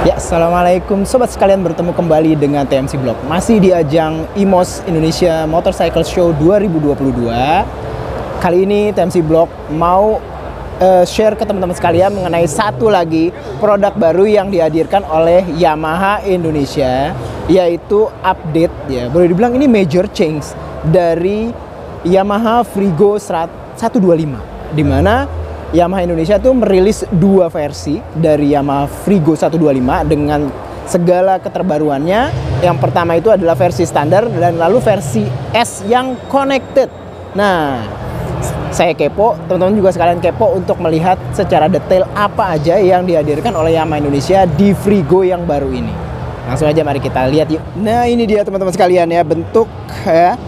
Ya, assalamualaikum sobat sekalian, bertemu kembali dengan TMC Blog. Masih di ajang IMOS Indonesia Motorcycle Show 2022. Kali ini TMC Blog mau share ke teman-teman sekalian mengenai satu lagi produk baru yang dihadirkan oleh Yamaha Indonesia, yaitu update ya. Boleh dibilang ini major change dari Yamaha Frigo 125, di mana Yamaha Indonesia tuh merilis dua versi dari Yamaha Frigo 125 dengan segala keterbaruannya. Yang pertama itu adalah versi standar dan lalu versi S yang connected. Nah, saya kepo, teman-teman juga sekalian kepo untuk melihat secara detail apa aja yang dihadirkan oleh Yamaha Indonesia di Frigo yang baru ini. Langsung aja mari kita lihat yuk. Nah, ini dia teman-teman sekalian ya, bentuk ya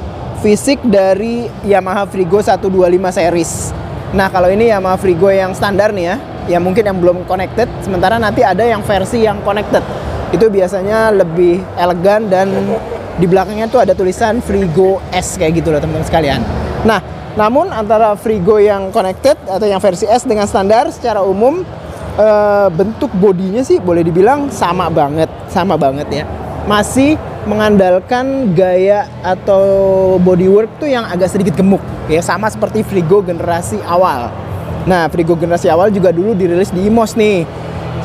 fisik dari Yamaha Frigo 125 series. Nah, kalau ini Yamaha Frigo yang standar nih ya, yang mungkin yang belum connected, sementara nanti ada yang versi yang connected. Itu biasanya lebih elegan dan di belakangnya tuh ada tulisan Frigo S kayak gitu loh teman-teman sekalian. Nah, namun antara Frigo yang connected atau yang versi S dengan standar secara umum bentuk bodinya sih boleh dibilang sama banget ya. Masih mengandalkan gaya atau bodywork tuh yang agak sedikit gemuk ya, sama seperti Frigo generasi awal. Nah, Frigo generasi awal juga dulu dirilis di IMOS nih.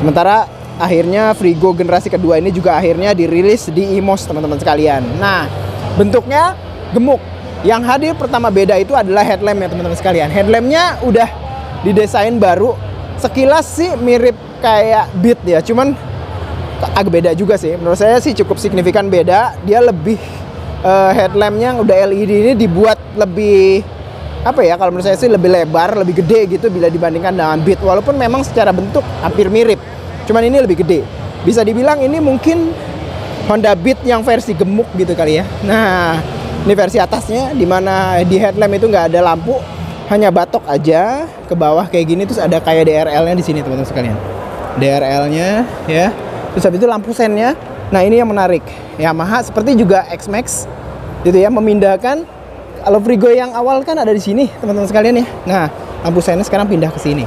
Sementara akhirnya Frigo generasi kedua ini juga akhirnya dirilis di IMOS teman-teman sekalian. Nah, bentuknya gemuk. Yang hadir pertama beda itu adalah headlamp ya teman-teman sekalian. Headlampnya udah didesain baru. Sekilas sih mirip kayak Beat ya, cuman agak beda juga sih. Menurut saya sih cukup signifikan beda. Dia lebih headlampnya yang udah LED ini dibuat lebih apa ya, kalau menurut saya sih lebih lebar, lebih gede gitu bila dibandingkan dengan Beat. Walaupun memang secara bentuk hampir mirip, cuman ini lebih gede. Bisa dibilang ini mungkin Honda Beat yang versi gemuk gitu kali ya. Nah, ini versi atasnya, dimana di headlamp itu nggak ada lampu, hanya batok aja ke bawah kayak gini. Terus ada kayak DRL-nya di sini teman-teman sekalian. DRL-nya ya. Terus habis itu lampu sennya. Nah, ini yang menarik. Yamaha seperti juga X-Max gitu ya, memindahkan, kalau Frigo yang awal kan ada di sini teman-teman sekalian ya. Nah, lampu sennya sekarang pindah ke sini.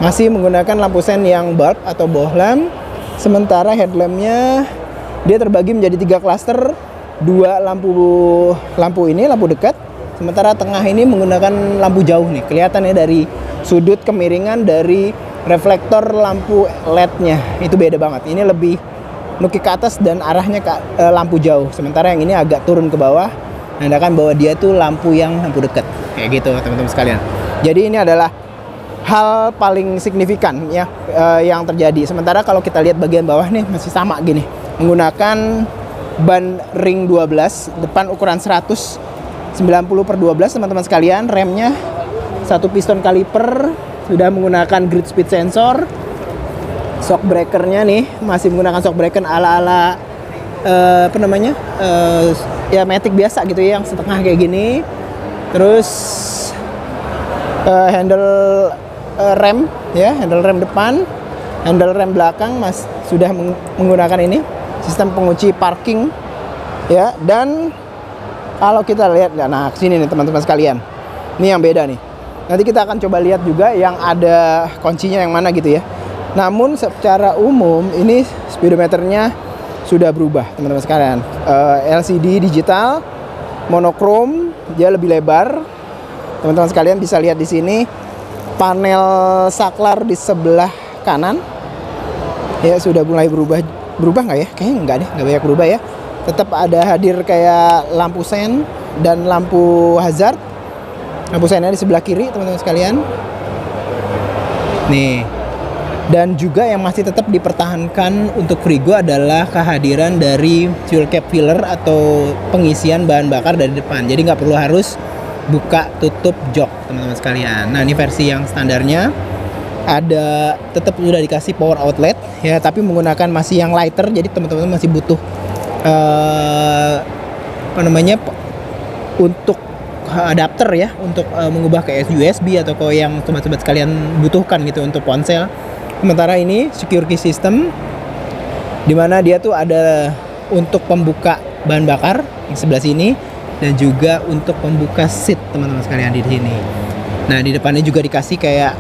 Masih menggunakan lampu sen yang bulb atau bohlam. Sementara headlampnya dia terbagi menjadi 3 klaster. 2 lampu ini lampu dekat. Sementara tengah ini menggunakan lampu jauh nih. Kelihatan ya dari sudut kemiringan dari reflektor lampu LED-nya itu beda banget. Ini lebih nukik ke atas dan arahnya ke lampu jauh. Sementara yang ini agak turun ke bawah, menandakan bahwa dia tuh lampu dekat. Kayak gitu teman-teman sekalian. Jadi ini adalah hal paling signifikan ya yang terjadi. Sementara kalau kita lihat bagian bawah nih masih sama gini. Menggunakan ban ring 12, depan ukuran 190/12 teman-teman sekalian. Remnya 1 piston kaliper, sudah menggunakan grid speed sensor. Shock breakernya nih masih menggunakan shock breaker ala-ala ya Matic biasa gitu ya, yang setengah kayak gini. Terus handle rem ya, handle rem depan, handle rem belakang sudah menggunakan ini sistem pengunci parking ya. Dan kalau kita lihat, nah sini nih teman-teman sekalian, ini yang beda nih. Nanti kita akan coba lihat juga yang ada kuncinya yang mana gitu ya. Namun secara umum ini speedometernya sudah berubah teman-teman sekalian. LCD digital, monokrom, dia lebih lebar. Teman-teman sekalian bisa lihat di sini panel saklar di sebelah kanan. Ya sudah mulai berubah nggak ya? Kayaknya nggak deh, nggak banyak berubah ya. Tetap ada hadir kayak lampu sen dan lampu hazard. Lampu sennya di sebelah kiri teman-teman sekalian. Nih. Dan juga yang masih tetap dipertahankan untuk Frigo adalah kehadiran dari fuel cap filler atau pengisian bahan bakar dari depan. Jadi nggak perlu harus buka tutup jok teman-teman sekalian. Nah, ini versi yang standarnya ada, tetap sudah dikasih power outlet ya, tapi menggunakan masih yang lighter. Jadi teman-teman masih butuh untuk adapter ya, untuk mengubah ke USB atau ke yang sobat-sobat sekalian butuhkan gitu untuk ponsel. Sementara ini secure key system, dimana dia tuh ada untuk pembuka bahan bakar yang sebelah sini dan juga untuk pembuka seat teman-teman sekalian di sini. Nah, di depannya juga dikasih kayak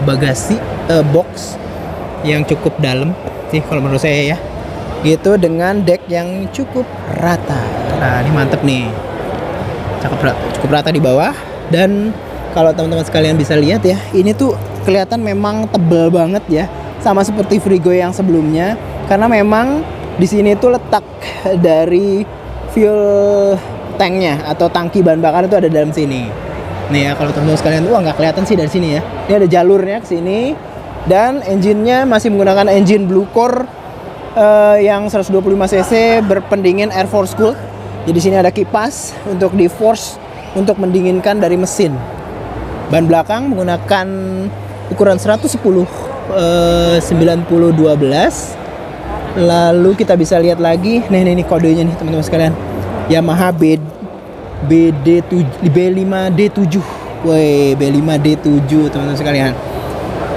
bagasi box yang cukup dalam sih kalau menurut saya ya. Gitu dengan deck yang cukup rata. Nah, ini mantep nih. Cukup rata di bawah. Dan kalau teman-teman sekalian bisa lihat ya, ini tuh kelihatan memang tebal banget ya, sama seperti Frigo yang sebelumnya. Karena memang di sini tuh letak dari fuel tanknya atau tangki bahan bakar itu ada dalam sini. Nih ya, kalau teman-teman sekalian tuh nggak kelihatan sih dari sini ya. Ini ada jalurnya ke sini dan engine-nya masih menggunakan engine Blue Core yang 125 cc berpendingin Air Force Cooled. Jadi di sini ada kipas untuk di force untuk mendinginkan dari mesin. Ban belakang menggunakan ukuran 110 90 12. Lalu kita bisa lihat lagi, nih kodenya nih teman-teman sekalian. Yamaha B5D7. Woi, B5D7 teman-teman sekalian.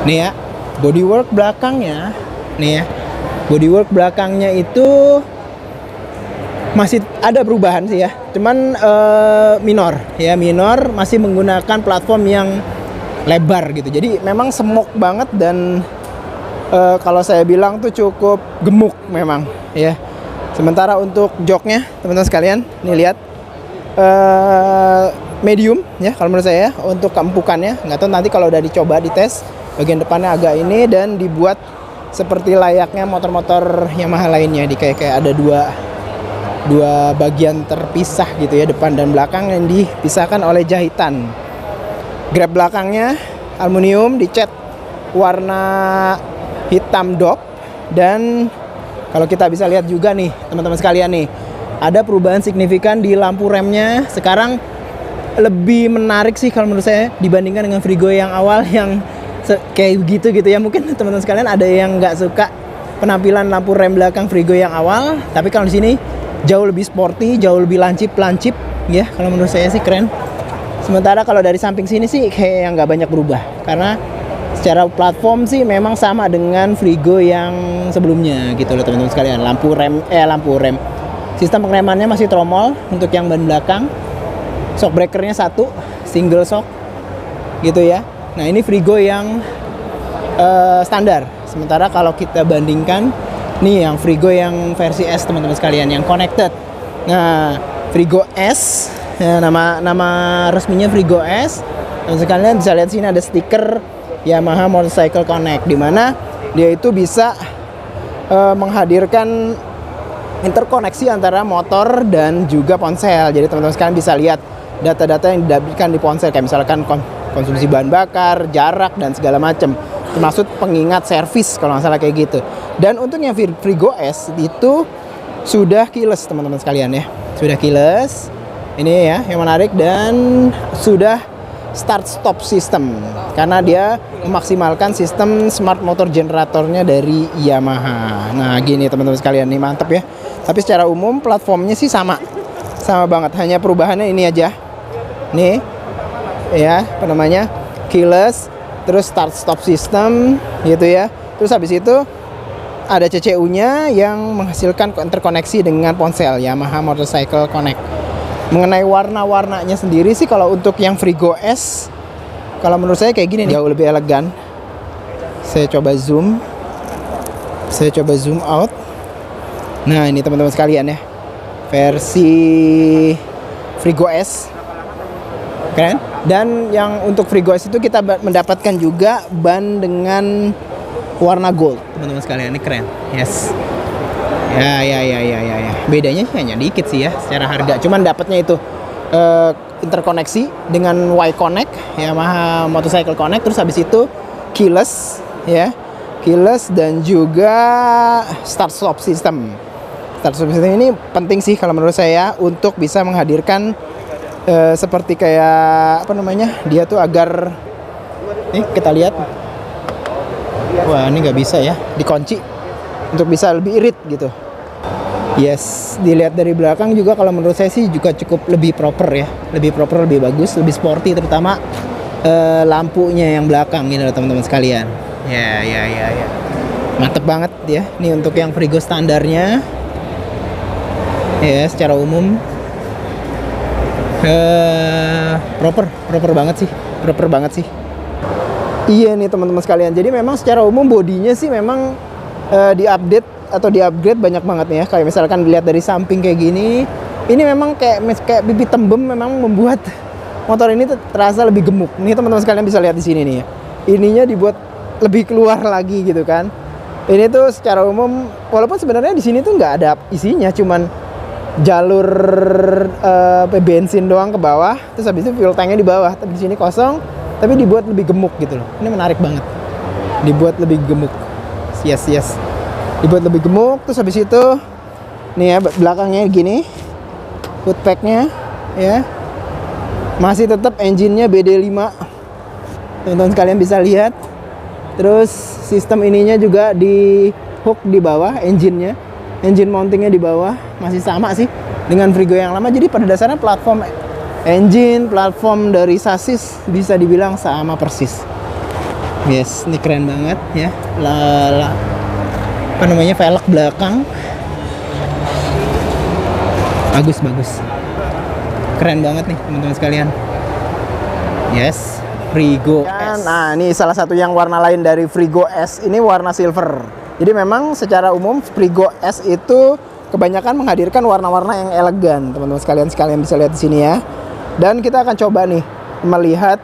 Nih ya, bodywork belakangnya. Nih ya. Bodywork belakangnya itu masih ada perubahan sih ya, cuman minor, masih menggunakan platform yang lebar gitu. Jadi memang semok banget dan kalau saya bilang tuh cukup gemuk memang ya. Sementara untuk joknya teman-teman sekalian, nih lihat medium ya kalau menurut saya. Untuk keempukannya nggak tahu nanti kalau udah dicoba dites, bagian depannya agak ini dan dibuat seperti layaknya motor-motor Yamaha lainnya, di kayak ada dua bagian terpisah gitu ya, depan dan belakang yang dipisahkan oleh jahitan. Grab belakangnya aluminium dicat warna hitam dop. Dan kalau kita bisa lihat juga nih teman-teman sekalian nih, ada perubahan signifikan di lampu remnya. Sekarang lebih menarik sih kalau menurut saya dibandingkan dengan Frigo yang awal yang kayak gitu ya. Mungkin teman-teman sekalian ada yang nggak suka penampilan lampu rem belakang Frigo yang awal, tapi kalau di sini jauh lebih sporty, jauh lebih lancip ya. Kalau menurut saya sih keren. Sementara kalau dari samping sini sih kayak yang nggak banyak berubah, karena secara platform sih memang sama dengan Frigo yang sebelumnya gitu loh teman-teman sekalian. Lampu rem. Sistem pengeremannya masih tromol untuk yang ban belakang. Shock breakernya satu, single shock gitu ya. Nah, ini Frigo yang standar. Sementara kalau kita bandingkan nih yang Frigo yang versi S teman-teman sekalian, yang connected. Nah, Frigo S, ya, nama resminya Frigo S. Dan sekalian bisa lihat sini ada stiker Yamaha Motorcycle Connect, di mana dia itu bisa menghadirkan interkoneksi antara motor dan juga ponsel. Jadi teman-teman sekalian bisa lihat data-data yang didapatkan di ponsel, kayak misalkan konsumsi bahan bakar, jarak dan segala macam. Termasuk pengingat servis kalau nggak salah kayak gitu. Dan untuk yang Frigo S itu sudah keyless teman-teman sekalian ya. Sudah keyless. Ini ya yang menarik, dan sudah start stop system karena dia memaksimalkan sistem smart motor generatornya dari Yamaha. Nah, gini teman-teman sekalian nih, mantep ya. Tapi secara umum platformnya sih sama banget, hanya perubahannya ini aja. Nih ya, apa namanya, keyless, terus start stop system gitu ya. Terus habis itu ada CCU-nya yang menghasilkan interkoneksi dengan ponsel Yamaha Motorcycle Connect. Mengenai warna-warnanya sendiri sih, kalau untuk yang Frigo S, kalau menurut saya kayak gini nih, jauh lebih elegan. Saya coba zoom out. Nah, ini teman-teman sekalian ya, versi Frigo S keren. Dan yang untuk Frigo S itu kita mendapatkan juga ban dengan warna gold teman-teman sekalian, ini keren. Yes. Ya. Bedanya hanya dikit sih ya secara harga. Cuman dapatnya itu interkoneksi dengan Y-Connect, Yamaha Motorcycle Connect. Terus habis itu keyless ya. Keyless dan juga start stop system. Start stop system ini penting sih kalau menurut saya untuk bisa menghadirkan seperti kayak apa namanya? Dia tuh agar nih kita lihat. Wah, ini nggak bisa ya dikunci untuk bisa lebih irit gitu. Yes, dilihat dari belakang juga kalau menurut saya sih juga cukup lebih proper ya, lebih bagus, lebih sporty, terutama lampunya yang belakang ini loh teman-teman sekalian. Ya. Mantep banget ya. Ini untuk yang Frigo standarnya. Ya, secara umum proper banget sih. Iya nih teman-teman sekalian. Jadi memang secara umum bodinya sih memang diupdate atau diupgrade banyak banget nih ya. Kayak misalkan dilihat dari samping kayak gini, ini memang kayak bibit tembem, memang membuat motor ini terasa lebih gemuk. Nih teman-teman sekalian bisa lihat di sini nih ya. Ininya dibuat lebih keluar lagi gitu kan. Ini tuh secara umum, walaupun sebenarnya di sini tuh nggak ada isinya, cuman jalur bensin doang ke bawah, terus habis itu fuel tanknya di bawah. Tapi di sini kosong, tapi dibuat lebih gemuk gitu loh. Ini menarik banget. Dibuat lebih gemuk. Yes. Dibuat lebih gemuk, terus habis itu nih ya belakangnya gini, footpacknya ya masih tetap engine-nya BD5. Teman-teman sekalian bisa lihat. Terus sistem ininya juga di hook di bawah, engine mountingnya di bawah masih sama sih dengan Frigo yang lama. Jadi pada dasarnya platform engine, platform dari sasis bisa dibilang sama persis. Yes, ini keren banget ya. Apa namanya, velg belakang bagus, keren banget nih teman-teman sekalian. Yes, Frigo S. Nah, ini salah satu yang warna lain dari Frigo S, ini warna silver. Jadi memang secara umum Frigo S itu kebanyakan menghadirkan warna-warna yang elegan, teman-teman sekalian bisa lihat di sini ya. Dan kita akan coba nih melihat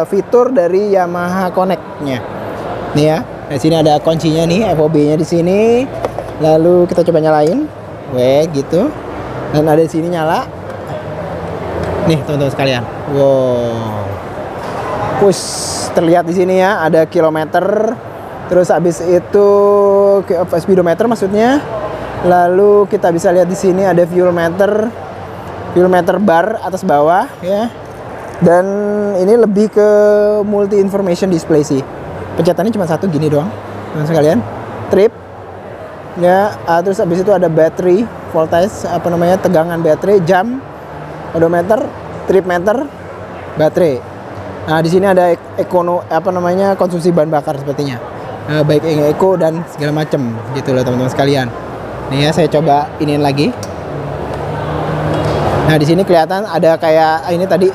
fitur dari Yamaha Connect-nya. Nih ya, di sini ada kuncinya nih, FOB-nya di sini. Lalu kita coba nyalain, gitu. Dan ada di sini nyala. Nih teman-teman sekalian, wow. Push, terlihat di sini ya, ada kilometer. Terus habis itu speedometer maksudnya. Lalu kita bisa lihat di sini ada fuel meter bar atas bawah ya. Dan ini lebih ke multi information display sih. Pencetannya cuma satu gini doang, teman sekalian. Trip ya, terus habis itu ada battery voltage, tegangan baterai, jam, odometer, trip meter, baterai. Nah, di sini ada konsumsi bahan bakar sepertinya. Baik eco dan segala macam gitu loh teman-teman sekalian. Nih ya, saya coba iniin lagi. Nah, di sini kelihatan ada kayak ini tadi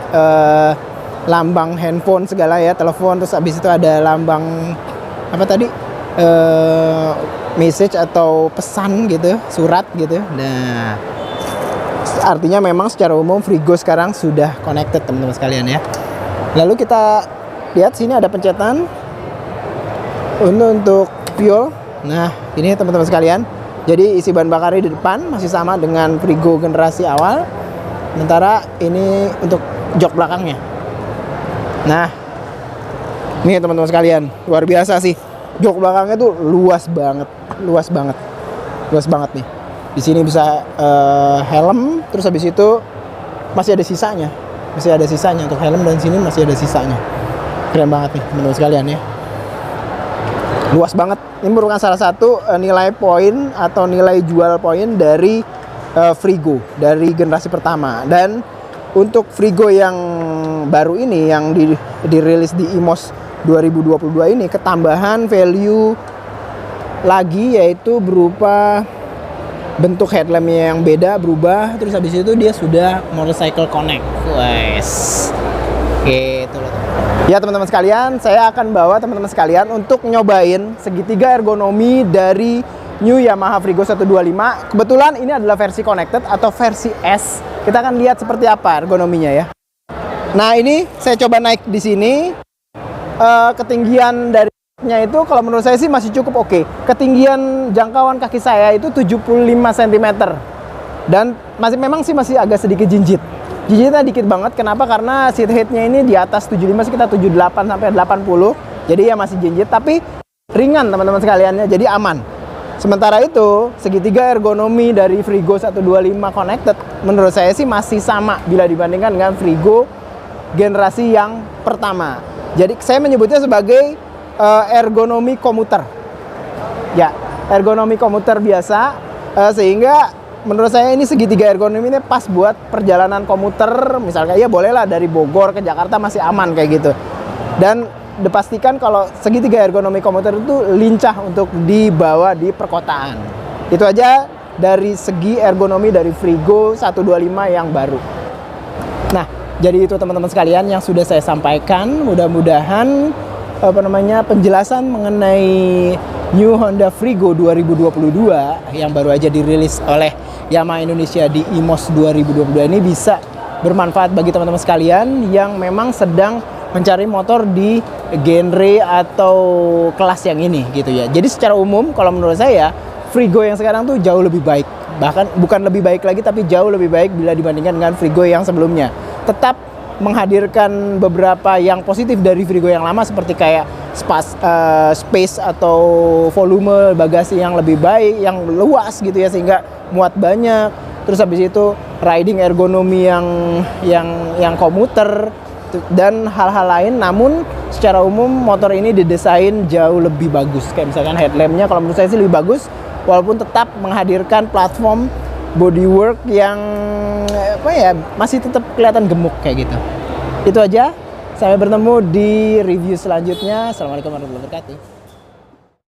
lambang handphone segala ya, telepon, terus habis itu ada lambang message atau pesan gitu, surat gitu. Nah, artinya memang secara umum Frigo sekarang sudah connected teman-teman sekalian ya. Lalu kita lihat sini ada pencetan untuk fuel. Nah, ini teman-teman sekalian. Jadi isi bahan bakarnya di depan masih sama dengan Frigo generasi awal. Sementara ini untuk jok belakangnya. Nah, ini teman-teman sekalian, luar biasa sih. Jok belakangnya tuh luas banget nih. Di sini bisa helm, terus habis itu masih ada sisanya untuk helm, dan sini masih ada sisanya. Keren banget nih teman-teman sekalian ya. Luas banget. Ini merupakan salah satu nilai poin atau nilai jual poin dari Frigo dari generasi pertama. Dan untuk Frigo yang baru ini yang dirilis di IMOS 2022 ini, ketambahan value lagi yaitu berupa bentuk headlampnya yang beda, berubah. Terus habis itu dia sudah motorcycle connect. Wes, gitu loh. Ya teman-teman sekalian, saya akan bawa teman-teman sekalian untuk nyobain segitiga ergonomi dari New Yamaha Frigo 125. Kebetulan ini adalah versi connected atau versi S. Kita akan lihat seperti apa ergonominya ya. Nah, ini saya coba naik di sini. Ketinggian darinya itu kalau menurut saya sih masih cukup oke. Ketinggian jangkauan kaki saya itu 75 cm. Dan masih agak sedikit jinjit. Jinjitnya dikit banget. Kenapa? Karena seat height-nya ini di atas 75, sekitar 78 sampai 80. Jadi ya masih jinjit, tapi ringan teman-teman sekaliannya, jadi aman. Sementara itu, segitiga ergonomi dari Frigo 125 Connected menurut saya sih masih sama bila dibandingkan dengan Frigo generasi yang pertama. Jadi saya menyebutnya sebagai ergonomi komuter. Ya, ergonomi komuter biasa, sehingga menurut saya ini segitiga ergonomi ini pas buat perjalanan komuter. Misalnya ya bolehlah dari Bogor ke Jakarta masih aman kayak gitu. Dan dipastikan kalau segitiga ergonomi komuter itu lincah untuk dibawa di perkotaan. Itu aja dari segi ergonomi dari Frigo 125 yang baru. Nah, jadi itu teman-teman sekalian yang sudah saya sampaikan. Mudah-mudahan penjelasan mengenai New Honda Frigo 2022 yang baru aja dirilis oleh Yamaha Indonesia di IMOS 2022 ini bisa bermanfaat bagi teman-teman sekalian yang memang sedang mencari motor di genre atau kelas yang ini gitu ya. Jadi secara umum kalau menurut saya Frigo yang sekarang tuh jauh lebih baik. Bahkan bukan lebih baik lagi tapi jauh lebih baik bila dibandingkan dengan Frigo yang sebelumnya. Tetap menghadirkan beberapa yang positif dari Frigo yang lama seperti kayak space atau volume bagasi yang lebih baik, yang luas gitu ya sehingga muat banyak. Terus habis itu riding ergonomi yang komuter dan hal-hal lain. Namun secara umum motor ini didesain jauh lebih bagus. Kayak misalkan headlampnya kalau menurut saya sih lebih bagus, walaupun tetap menghadirkan platform bodywork yang masih tetap kelihatan gemuk kayak gitu. Itu aja. Sampai bertemu di review selanjutnya. Assalamualaikum warahmatullahi wabarakatuh.